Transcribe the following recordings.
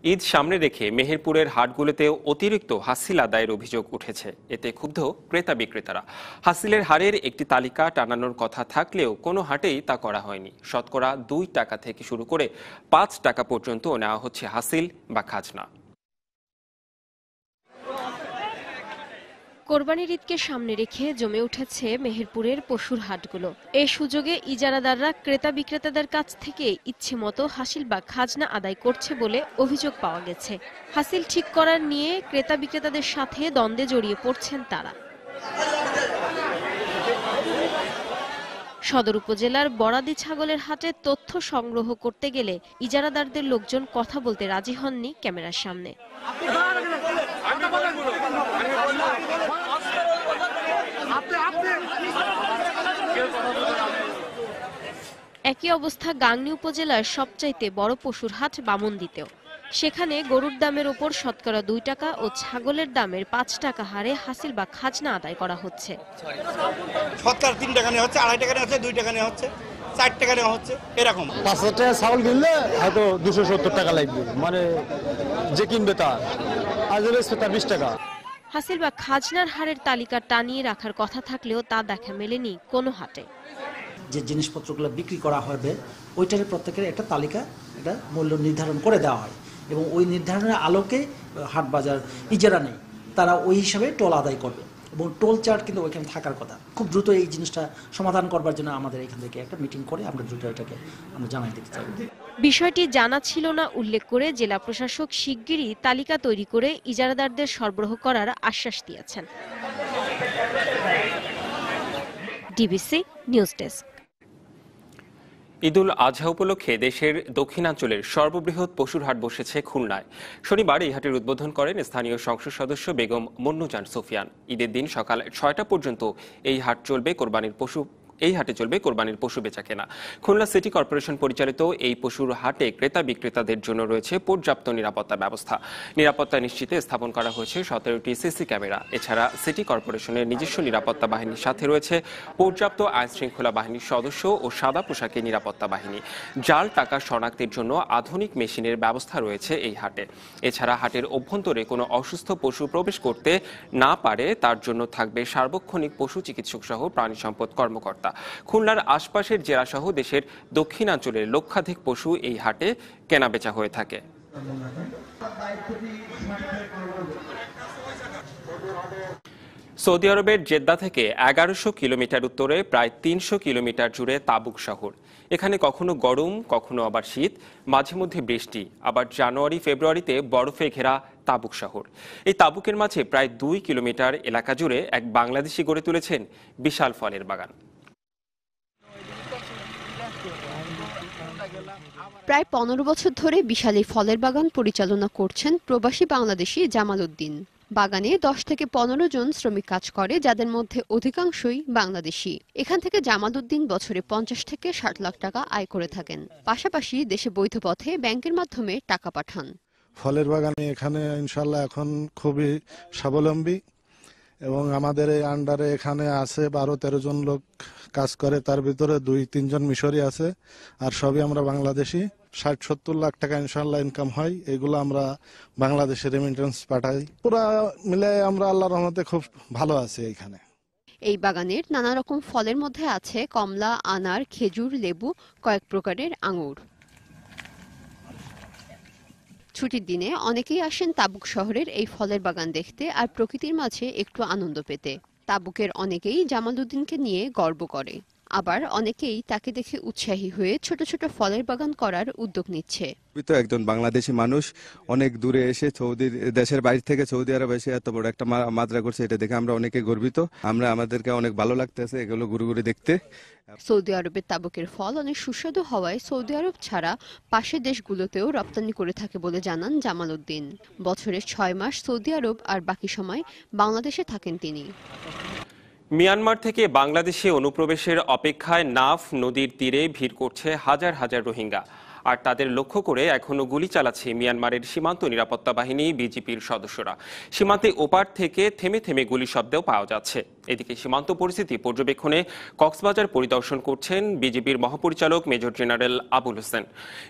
ঈদ সামনে রেখে মেহেরপুরের হাটগুলোতেও অতিরিক্ত হাসিল আদায়ের অভিযোগ উঠেছে। এতে ক্ষুব্ধ ক্রেতা বিক্রেতারা। হাসিলের হারের একটি তালিকা টানানোর কথা থাকলেও কোনো হাটেই তা করা হয়নি। শতকরা 2 টাকা থেকে শুরু করে 5 টাকা পর্যন্ত নেওয়া হচ্ছে হাসিল বা খাজনা। কোরবানির ঈদকে সামনে রেখে জমে উঠেছে মেহেরপুরের পশুর হাটগুলো। এই সুযোগে ইজারাদাররা ক্রেতা বিক্রেতাদের কাছ থেকে ইচ্ছে মতো হাসিল বা খাজনা আদায় করছে বলে অভিযোগ পাওয়া গেছে। হাসিল ঠিক করার নিয়ে ক্রেতা বিক্রেতাদের সাথে দ্বন্দ্বে জড়িয়ে পড়ছেন তারা। সদর উপজেলার বড়াদি ছাগলের হাটে তথ্য সংগ্রহ করতে গেলে ইজারাদারদের লোকজন কথা বলতে রাজি হননি ক্যামেরার সামনে। একই অবস্থা গাংনী উপজেলার সবচাইতে বড় পশুর হাট বামন্দিতেও। সেখানে গরুর দামের ওপর শতকরা 2 টাকা ও ছাগলের দামের 5 টাকা হারে হাসিল বা খাজনা আদায় করা হচ্ছে। শতকরা 3 টাকা নেওয়া হচ্ছে, 2.5 টাকা নেওয়া হচ্ছে, 2 টাকা নেওয়া হচ্ছে, 4 টাকা নেওয়া হচ্ছে, এরকম। 500 টাকা ছাগল কিনলে হয়তো 270 টাকা লাগবে, মানে যে কিনবে তার, আর যে বেচবে তার 20 টাকা। হাসিল বা খাজনার হারের তালিকা টানিয়ে রাখার কথা থাকলেও তা দেখা মেলেনি কোনো হাটে। যে জিনিসপত্রগুলো বিক্রি করা হবে ওইটার প্রত্যেকের একটা তালিকা, একটা মূল্য নির্ধারণ করে দেওয়া হয় এবং ওই নির্ধারণের আলোকে হাট বাজার ইজারা নেই তারা ওই হিসাবে টোল আদায় করবে এবং টোল চার্ট কিন্তু ওইখানে থাকার কথা। খুব দ্রুত এই জিনিসটা সমাধান করবার জন্য আমাদের এখান থেকে একটা মিটিং করে আমরা দ্রুত এটাকে আমরা জানাই দিতে চাই। বিষয়টি জানা ছিল না উল্লেখ করে জেলা প্রশাসক শিগগিরই তালিকা তৈরি করে ইজারাদারদের সরবরাহ করার আশ্বাস দিয়েছেন। DBC news desk. Eid-ul Azha উপলক্ষে দেশের দক্ষিণাঞ্চলের সর্ববৃহৎ পশুর হাট বসেছে খুলনায়। শনিবার এই হাটের উদ্বোধন করেন স্থানীয় সংসদ সদস্য বেগম মন্নুজান সুফিয়ান। ঈদের দিন সকাল 6টা পর্যন্ত এই হাটে চলবে কোরবানির পশু বেচা কেনা। খুলনা সিটি কর্পোরেশন পরিচালিত এই পশুর হাটে ক্রেতা বিক্রেতাদের জন্য রয়েছে পর্যাপ্ত নিরাপত্তা ব্যবস্থা। নিরাপত্তা নিশ্চিতে স্থাপন করা হয়েছে 17টি সিসি ক্যামেরা। এছাড়া সিটি কর্পোরেশনের নিজস্ব নিরাপত্তা বাহিনীর সাথে রয়েছে পর্যাপ্ত আইন শৃঙ্খলা বাহিনীর সদস্য ও সাদা পোশাকে নিরাপত্তা বাহিনী। জাল টাকা শনাক্তের জন্য আধুনিক মেশিনের ব্যবস্থা রয়েছে এই হাটে। এছাড়া হাটের অভ্যন্তরে কোনো অসুস্থ পশু প্রবেশ করতে না পারে তার জন্য থাকবে সার্বক্ষণিক পশু চিকিৎসক সহ প্রাণী সম্পদ কর্মকর্তা। খুলনার আশপাশের জেলাসহ দেশের দক্ষিণাঞ্চলের লক্ষাধিক পশু এই হাটে কেনাবেচা হয়ে থাকে। সৌদি আরবের জেদ্দা থেকে 1100 কিলোমিটার উত্তরে প্রায় 300 কিলোমিটার জুড়ে তাবুক শহর। এখানে কখনো গরম, কখনো আবার শীত, মাঝে মধ্যে বৃষ্টি, আবার জানুয়ারি ফেব্রুয়ারিতে বরফে ঘেরা তাবুক শহর। এই তাবুকের মাঝে প্রায় 2 কিলোমিটার এলাকা জুড়ে এক বাংলাদেশি গড়ে তুলেছেন বিশাল ফলের বাগান। প্রায় 15 বছর ধরে বিশাল এই ফলের বাগান পরিচালনা করছেন প্রবাসী বাংলাদেশি জামাল উদ্দিন। বাগানে 10 থেকে 15 জন শ্রমিক কাজ করে, যাদের মধ্যে অধিকাংশই বাংলাদেশি। এখান থেকে জামাল উদ্দিন বছরে 50 থেকে 60 লাখ টাকা আয় করে থাকেন। পাশাপাশি দেশে বৈধ পথে ব্যাংকের মাধ্যমে টাকা পাঠান। ফলের বাগানে এখানে ইনশাল্লাহ এখন খুবই স্বাবলম্বী এবং আমাদের এই আন্ডারে এখানে আছে 12-13 জন লোক কাজ করে, তার ভিতরে 2-3 জন মিশরি আছে, আর সবই আমরা বাংলাদেশি। 60-70 লাখ টাকা ইনশাল্লাহ ইনকাম হয়, এগুলো আমরা বাংলাদেশে রেমিটেন্স পাঠাই। পুরা মিলে আমরা আল্লাহর রহমতে খুব ভালো আছি এইখানে। এই বাগানের নানা রকম ফলের মধ্যে আছে কমলা, আনার, খেজুর, লেবু, কয়েক প্রকারের আঙুর। ছুটির দিনে অনেকেই আসেন তাবুক শহরের এই ফলের বাগান দেখতে আর প্রকৃতির মাঝে একটু আনন্দ পেতে। তাবুকের অনেকেই জামাল উদ্দিনকে নিয়ে গর্ব করে, আবার অনেকেই তাকে দেখে উৎসাহী হয়ে ছোট ছোট ফলের বাগান করার উদ্যোগ নিচ্ছে। একজন বাংলাদেশি মানুষ অনেক দূরে এসে দেশের বাইরে থেকে সৌদি আরব এসে এত বড় একটা মাত্রা করছে, এটা দেখে আমরা অনেকে গর্বিত। আমাদেরকে অনেক ভালো লাগতেছে এগুলো ঘুরে ঘুরে দেখতে। সৌদি আরবের তাবুকের ফল অনেক সুস্বাদু হওয়ায় সৌদি আরব ছাড়া পাশের দেশগুলোতেও রপ্তানি করে থাকে বলে জানান জামাল উদ্দিন। বছরের 6 মাস সৌদি আরব আর বাকি সময় বাংলাদেশে থাকেন তিনি। মিয়ানমার থেকে বাংলাদেশে অনুপ্রবেশের অপেক্ষায় নাফ নদীর তীরে ভিড় করছে হাজার হাজার রোহিঙ্গা। আর তাদের লক্ষ্য করে এখনো গুলি চালাচ্ছে মিয়ানমারের সীমান্ত নিরাপত্তা বাহিনী, বিজিপির সদস্যরা। সীমান্তে ওপার থেকে থেমে থেমে গুলি শব্দও পাওয়া যাচ্ছে। এদিকে সীমান্ত পরিস্থিতি পর্যবেক্ষণে কক্সবাজার পরিদর্শন করছেন বিজিবির মহাপরিচালক মেজর জেনারেল আবুল হোসেন।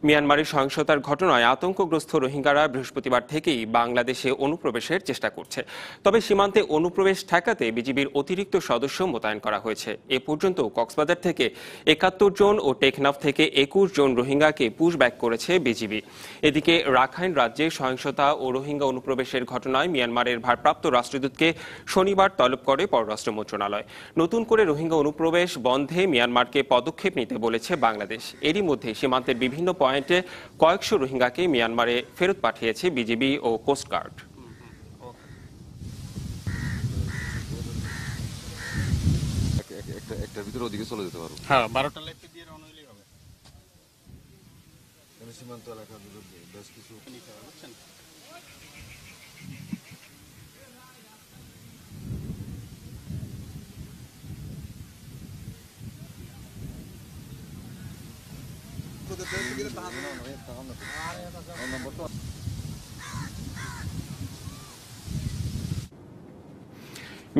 মিয়ানমারের সহিংসতার ঘটনায় আতঙ্কগ্রস্ত রোহিঙ্গারা বৃহস্পতিবার থেকেই বাংলাদেশে অনুপ্রবেশের চেষ্টা করছে। তবে সীমান্তে অনুপ্রবেশ ঠেকাতে বিজিবির অতিরিক্ত সদস্য মোতায়েন করা হয়েছে। এ পর্যন্ত কক্সবাজার থেকে ৭১ জন ও টেকনাফ থেকে ২১ জন রোহিঙ্গাকে পুশব্যাক করেছে বিজিবি। এদিকে রাখাইন রাজ্যে সহিংসতা ও রোহিঙ্গা অনুপ্রবেশের ঘটনায় মিয়ানমারের ভারপ্রাপ্ত রাষ্ট্রদূতকে শনিবার তলব করে পররাষ্ট্র মন্ত্রণালয়। নতুন করে রোহিঙ্গা অনুপ্রবেশ বন্ধে মিয়ানমারকে পদক্ষেপ নিতে বলেছে বাংলাদেশ। এরই মধ্যে সীমান্তের বিভিন্ন পয়েন্টে কয়েকশো রোহিঙ্গাকে মিয়ানমারে ফেরত পাঠিয়েছে বিজিবি ও কোস্টগার্ড। একটার ভিতরে ওদিকে চলে যেতে পারবো। হ্যাঁ, 12টা লাইফে দিয়ে রওনা হলেই হবে। সীমান্ত এলাকা বেশ কিছু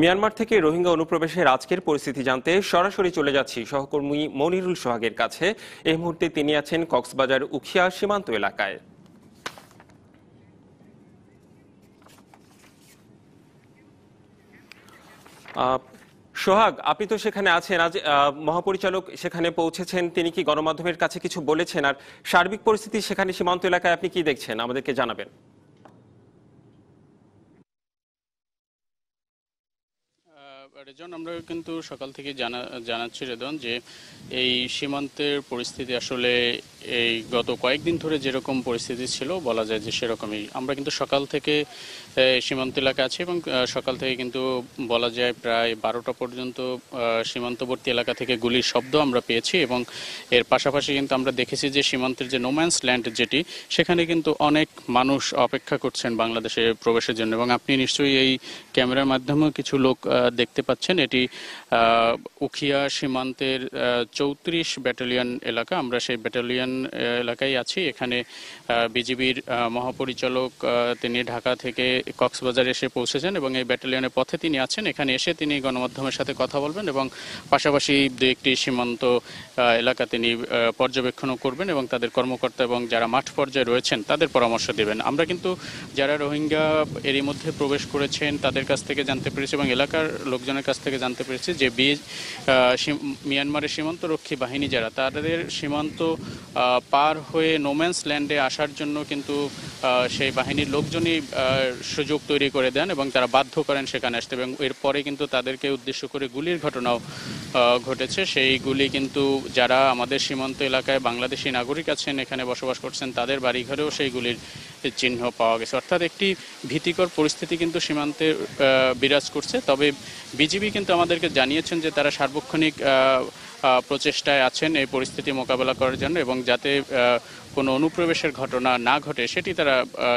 মিয়ানমার থেকে রোহিঙ্গা অনুপ্রবেশের আজকের পরিস্থিতি জানতে সরাসরি চলে যাচ্ছি সহকর্মী মনিরুল সোহাগের কাছে। এই মুহূর্তে তিনি আছেন কক্সবাজার উখিয়া সীমান্ত এলাকায়। সোহাগ, আপনি তো সেখানে আছেন, আজ মহাপরিচালক সেখানে পৌঁছেছেন, তিনি কি গণমাধ্যমের কাছে কিছু বলেছেন? আর সার্বিক পরিস্থিতি সেখানে সীমান্ত এলাকায় আপনি কি দেখছেন আমাদেরকে জানাবেন। রেজন, আমরা কিন্তু সকাল থেকে জানাচ্ছি রেদন যে এই সীমান্তের পরিস্থিতি আসলে এই গত কয়েকদিন ধরে যেরকম পরিস্থিতি ছিল বলা যায় যে সেরকমই। আমরা কিন্তু সকাল থেকে সীমান্ত এলাকা আছি এবং সকাল থেকে কিন্তু বলা যায় প্রায় 12টা পর্যন্ত সীমান্তবর্তী এলাকা থেকে গুলির শব্দ আমরা পেয়েছি এবং এর পাশাপাশি কিন্তু আমরা দেখেছি যে সীমান্তের যে নোম্যান্স ল্যান্ড যেটি, সেখানে কিন্তু অনেক মানুষ অপেক্ষা করছেন বাংলাদেশে প্রবেশের জন্য এবং আপনি নিশ্চয়ই এই ক্যামেরার মাধ্যমেও কিছু লোক দেখতে পাচ্ছেন। এটি উখিয়া সীমান্তের ৩৪ ব্যাটালিয়ন এলাকা। আমরা সেই ব্যাটালিয়ন এলাকায় আছি। এখানে বিজিবির মহাপরিচালক তিনি ঢাকা থেকে কক্সবাজারে এসে পৌঁছেছেন এবং এই ব্যাটালিয়নের পথে তিনি আছেন। এখানে এসে তিনি গণমাধ্যমের সাথে কথা বলবেন এবং পাশাপাশি দু একটি সীমান্ত এলাকা তিনি পর্যবেক্ষণও করবেন এবং তাদের কর্মকর্তা এবং যারা মাঠ পর্যায়ে রয়েছেন তাদের পরামর্শ দেবেন। আমরা কিন্তু যারা রোহিঙ্গা এরই মধ্যে প্রবেশ করেছেন তাদের কাছ থেকে জানতে পেরেছি এবং এলাকার লোকজনের কাছ থেকে জানতে পেরেছি যে মিয়ানমারের সীমান্তরক্ষী বাহিনী যারা, তাদের সীমান্ত পার হয়ে নোম্যান্স ল্যান্ডে আসার জন্য কিন্তু সেই বাহিনীর লোকজনই সুযোগ তৈরি করে দেন এবং তারা বাধ্য করেন সেখানে আসতে এবং এরপরে কিন্তু তাদেরকে উদ্দেশ্য করে গুলির ঘটনাও ঘটেছে। সেই গুলি কিন্তু যারা আমাদের সীমান্ত এলাকায় বাংলাদেশি নাগরিক আছেন, এখানে বসবাস করছেন, তাদের বাড়িঘরেও সেই গুলির চিহ্ন পাওয়া গেছে। অর্থাৎ একটি ভীতিকর পরিস্থিতি কিন্তু সীমান্তে বিরাজ করছে। তবে বিজিবি কিন্তু আমাদেরকে জানিয়েছেন যে তারা সার্বক্ষণিক প্রচেষ্টায় আছেন এই পরিস্থিতি মোকাবেলা করার জন্য এবং যাতে কোনো অনুপ্রবেশের ঘটনা না ঘটে সেটি তারা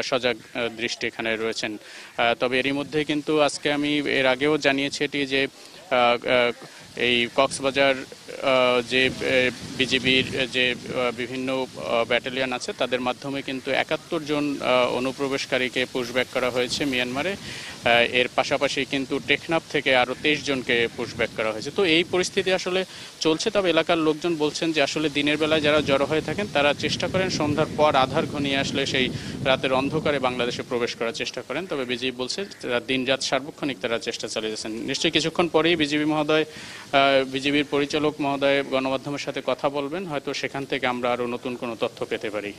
সজাগ দৃষ্টি এখানে রয়েছেন। তবে এরই মধ্যে কিন্তু আজকে আমি এর আগেও জানিয়েছি এটি যে এই কক্সবাজার যে বিজিবির যে বিভিন্ন ব্যাটালিয়ন আছে তাদের মাধ্যমে কিন্তু ৭১ জন অনুপ্রবেশকারীকে পুশব্যাক করা হয়েছে মিয়ানমারে। এর পাশাপাশি কিন্তু টেকনাফ থেকে আরও ২৩ জনকে পুশব্যাক করা হয়েছে। তো এই পরিস্থিতি আসলে চলছে। তবে এলাকার লোকজন বলছেন যে আসলে দিনের বেলায় যারা জড়ো হয়ে থাকেন তারা চেষ্টা করেন সন্ধ্যার পর আধার ঘনিয়ে আসলে সেই রাতের অন্ধকারে বাংলাদেশে প্রবেশ করার চেষ্টা করেন। তবে বিজিবি বলছে দিন রাত সার্বক্ষণিক তারা চেষ্টা চালিয়ে যাচ্ছেন। নিশ্চয়ই কিছুক্ষণ পরেই বিজিবির পরিচালক মহোদয় গণমাধ্যমের সাথে কথা বলবেন, হয়তো সেখান থেকে আমরা আরো নতুন কোনো তথ্য পেতে পারি।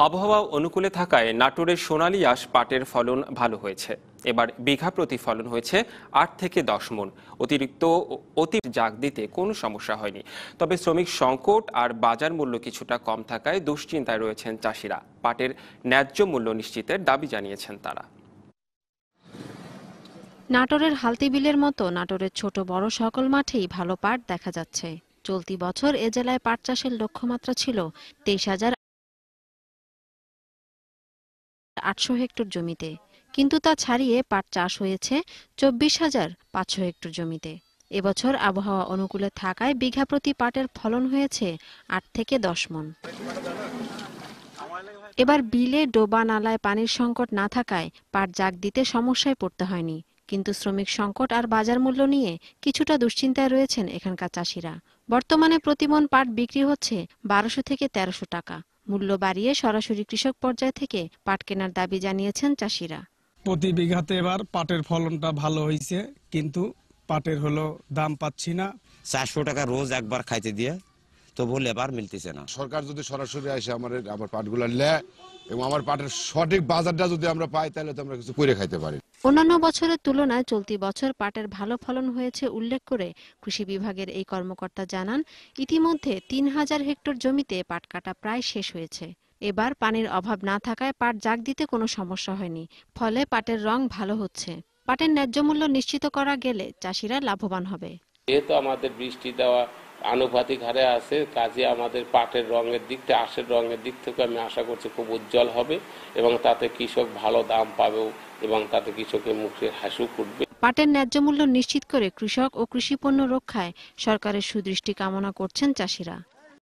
আবহাওয়া অনুকূলে থাকায় নাটোরের সোনালী আঁশ পাটের ফলন ভালো হয়েছে। এবার বিঘা প্রতি ফলন হয়েছে ৮ থেকে ১০ মণ। অতি জাগ দিতে কোনো সমস্যা হয়নি। তবে শ্রমিক সংকট আর বাজার মূল্য কিছুটা কম থাকায় দুশ্চিন্তায় রয়েছেন চাষিরা। পাটের ন্যায্য মূল্য নিশ্চিতের দাবি জানিয়েছেন তারা। নাটোরের হালতিবিলের মতো নাটোরের ছোট বড় সকল মাঠেই ভালো পাট দেখা যাচ্ছে। চলতি বছর এ জেলায় পাট চাষের লক্ষ্যমাত্রা ছিল ২৩,৮০০ হেক্টর জমিতে, কিন্তু তা ছাড়িয়ে পাট চাষ হয়েছে ২৪,৫০০ হেক্টর জমিতে। এবছর আবহাওয়া অনুকূলে থাকায় বিঘা প্রতি পাটের ফলন হয়েছে ৮ থেকে ১০ মণ। এবার বিলে ডোবা নালায় পানির সংকট না থাকায় পাট জাগ দিতে সমস্যায় পড়তে হয়নি। কিন্তু শ্রমিক সংকট আর বাজার মূল্য নিয়ে কিছুটা দুশ্চিন্তায় রয়েছেন এখানকার চাষিরা। বর্তমানে প্রতিমন পাট বিক্রি হচ্ছে 1200 থেকে 1300 টাকা। মূল্য বাড়িয়ে সরাসরি কৃষক পর্যায় থেকে পাট কেনার দাবি জানিয়েছেন চাষিরা। প্রতি বিঘাতে এবার পাটের ফলনটা ভালো হয়েছে, কিন্তু পাটের হলো দাম পাচ্ছি না। 400 টাকা রোজ একবার খাইতে দিয়ে তো বলে এবার মিলতেছে না। সরকার যদি সরাসরি এসে আমার পাটগুলো নেয় এবং আমার পাটের সঠিক বাজারটা যদি আমরা পাই, তাহলে তো আমরা কিছু করে খাইতে পারি। অন্যান্য বছরের তুলনায় চলতি বছর পাটের ভালো ফলন হয়েছে উল্লেখ করে কৃষি বিভাগের এই কর্মকর্তা জানান, ইতিমধ্যে 3000 হেক্টর জমিতে পাট কাটা প্রায় শেষ হয়েছে। এবার পানির অভাব না থাকায় পাট জাগ দিতে কোনো সমস্যা হয়নি, ফলে পাটের রং ভালো হচ্ছে। পাটের ন্যায্য মূল্য নিশ্চিত করা গেলে চাষিরা লাভবান হবে। যেহেতু আমাদের বৃষ্টি দেওয়া আনুপাতিক হারে আছে, কাজে আমাদের পাটের রঙের দিকটা, আঁশের রঙের দিক থেকে আমি আশা করছি খুব উজ্জ্বল হবে এবং তাতে কৃষক ভালো দাম পাবেও এবং তাতে কৃষকের মুখে হাসি ফুটবে। পাটের ন্যায্য মূল্য নিশ্চিত করে কৃষক ও কৃষি পণ্য রক্ষায় সরকারের সুদৃষ্টি কামনা করছেন চাষিরা।